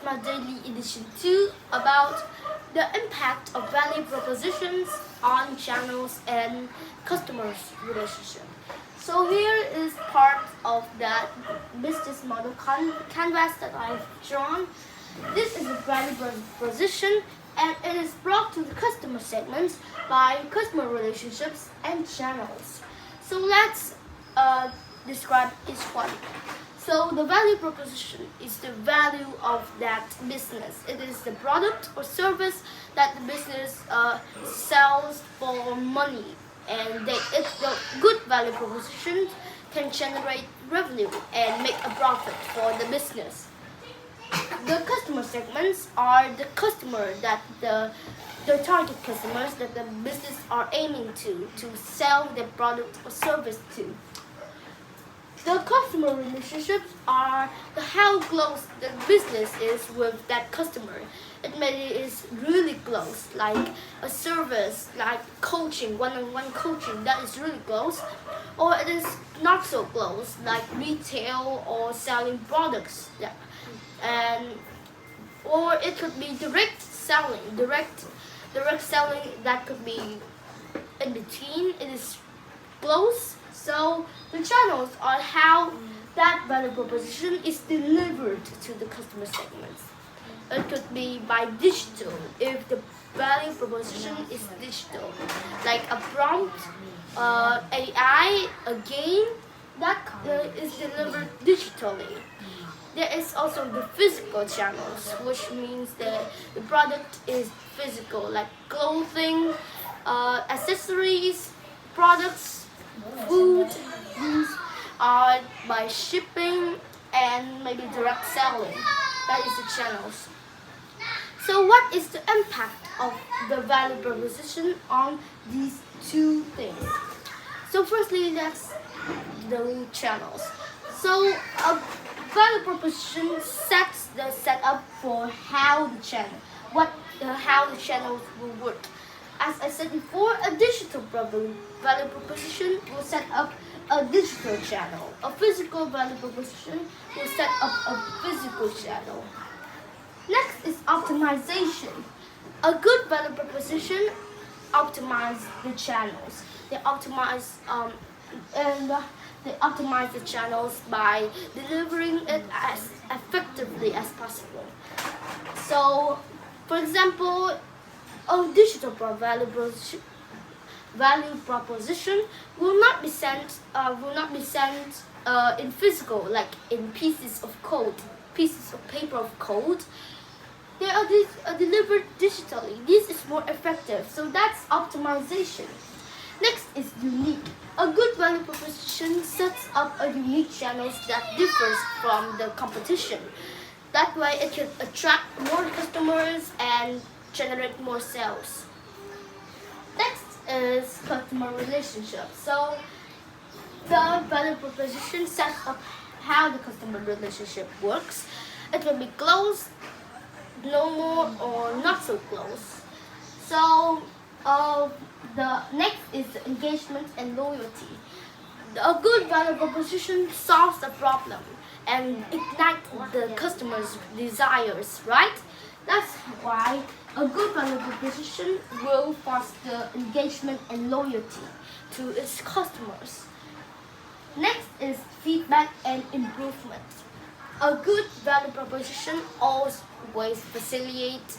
my daily edition 2 about the impact of value propositions on channels and customers relationship. So here is part of that business model canvas that I've drawn. This is a value proposition and it is brought to the customer segments by customer relationships and channels. So let's describe each one. So the value proposition is the value of that business. It is the product or service that the business sells for money, and it's the good value proposition can generate revenue and make a profit for the business. The customer segments are the customer that the target customers that the business are aiming to sell their product or service to. The customer relationships are how close the business is with that customer. It maybe is really close, like a service, like coaching, one-on-one coaching, that is really close. Or it is not so close, like retail or selling products. Or it could be direct selling, direct selling that could be in between. It is close. So the channels are how that value proposition is delivered to the customer segments. It could be by digital, if the value proposition is digital, like a prompt, AI, a game that is delivered digitally. There is also the physical channels, which means that the product is physical, like clothing, accessories, products, food used by shipping, and maybe direct selling. That is the channels. So what is the impact of the value proposition on these two things? So firstly, that's the channels. So a value proposition sets the setup for how the channels will work. As I said before, a digital value proposition will set up a digital channel. A physical value proposition will set up a physical channel. Next is optimization. A good value proposition optimizes the channels. They optimize the channels by delivering it as effectively as possible. So, for example, a digital value proposition will not be sent in physical, like in pieces of paper of code. They are delivered digitally. This is more effective. So that's optimization. Next is unique. A good value proposition sets up a unique channel that differs from the competition. That way it can attract more customers and generate more sales. Next is customer relationship. So the value proposition sets up how the customer relationship works. It will be close, no more, or not so close. So the next is engagement and loyalty. A good value proposition solves the problem and ignites the customer's desires, right? That's why a good value proposition will foster engagement and loyalty to its customers. Next is feedback and improvement. A good value proposition always facilitates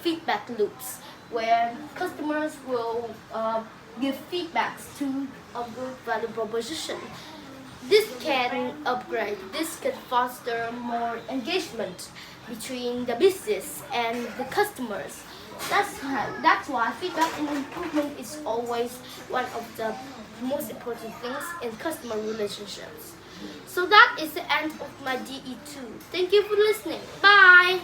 feedback loops where customers will give feedbacks to a good value proposition. This can foster more engagement between the business and the customers. That's why feedback and improvement is always one of the most important things in customer relationships. So that is the end of my DE2. Thank you for listening. Bye!